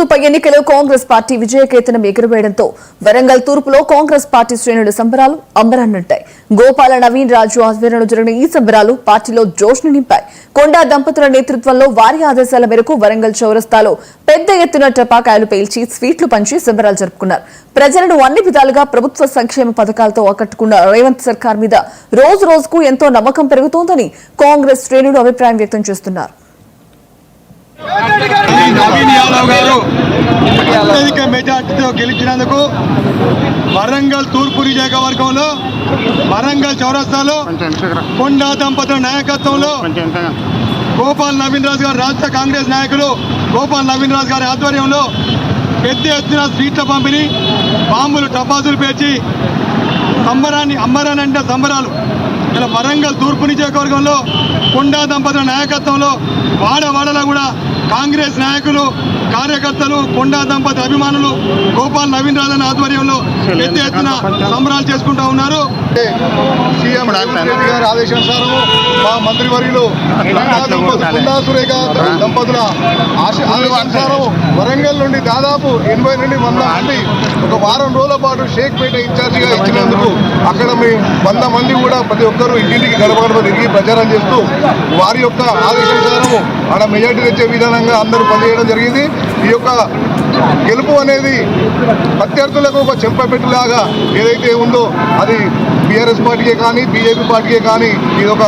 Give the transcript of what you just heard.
ఉప ఎన్నికలో Congress party విజయకేతనం ఎగురవేయడంతో Warangal తూర్పులో Congress party శ్రేణుల సంబరాలు అంబరాన్నంటాయి. గోపాల నవీన్ రాజు ఆధ్వర్యంలో జరిగిన ఈ సంబరాలు పార్టీలో జోష్ను నింపాయి. కొండా దంపతుల నేతృత్వంలో వారి ఆదేశాల మేరకు వరంగల్ చౌరస్తాలో పెద్ద ఎత్తున టపాకాయలు పేల్చి స్వీట్లు పంచి సంబరాలు జరుపుకున్నారు. ప్రజలను అన్ని విధాలుగా ప్రభుత్వ సంక్షేమ పథకాలతో ఆకట్టుకున్న రేవంత్ సర్కార్ మీద రోజు రోజుకు ఎంతో నమ్మకం పెరుగుతోందని కాంగ్రెస్ శ్రేణులు అభిప్రాయం వ్యక్తం చేస్తున్నారు. నవీన్ యాదవ్ గారు అత్యధిక మెజార్టీతో గెలిచినందుకు వరంగల్ తూర్పు నియోజకవర్గంలో వరంగల్ చౌరస్తాలో కొండా దంపతుల నాయకత్వంలో గోపాల్ నవీన్ రాజు గారు రాష్ట్ర కాంగ్రెస్ నాయకులు గోపాల్ నవీన్ రాజు గారి ఆధ్వర్యంలో పెద్ద ఎత్తున స్వీట్ల పంపిణీ బాంబులు టపాసులు పేర్చి అంబరాన్ని అంటే సంబరాలు ఇలా వరంగల్ తూర్పు నియోజకవర్గంలో కొండా దంపతుల నాయకత్వంలో వాడవాడలో కూడా కాంగ్రెస్ నాయకులు కార్యకర్తలు కొండా దంపతి అభిమానులు గోపాల్ నవీన్ రాజన్ ఆధ్వర్యంలో పెద్ద ఎత్తున సంబరాలు చేసుకుంటూ ఉన్నారు. సీఎం రేవంత్ రెడ్డి గారి ఆదేశానుసారం మా మంత్రివర్యులు కొండా సురేఖ దంపతుల ఆదేశానుసారం వరంగల్ నుండి దాదాపు 80 నుండి 100 మంది ఒక వారం రోజుల పాటు షేక్పేట ఇన్ఛార్జిగా ఇచ్చినందుకు అక్కడ మేము 100 మంది కూడా ప్రతి ఒక్కరూ ఇంటింటికి గడప తిరిగి ప్రచారం చేస్తూ వారి యొక్క ఆదేశానుసారం ఆడ మెజార్టీ తెచ్చే విధానంగా అందరూ పనిచేయడం జరిగింది. ఈ యొక్క గెలుపు అనేది ప్రత్యర్థులకు ఒక చెంపపెట్టులాగా ఏదైతే ఉందో అది బీఆర్ఎస్ పార్టీకే కానీ బీజేపీ పార్టీకే కానీ ఇది ఒక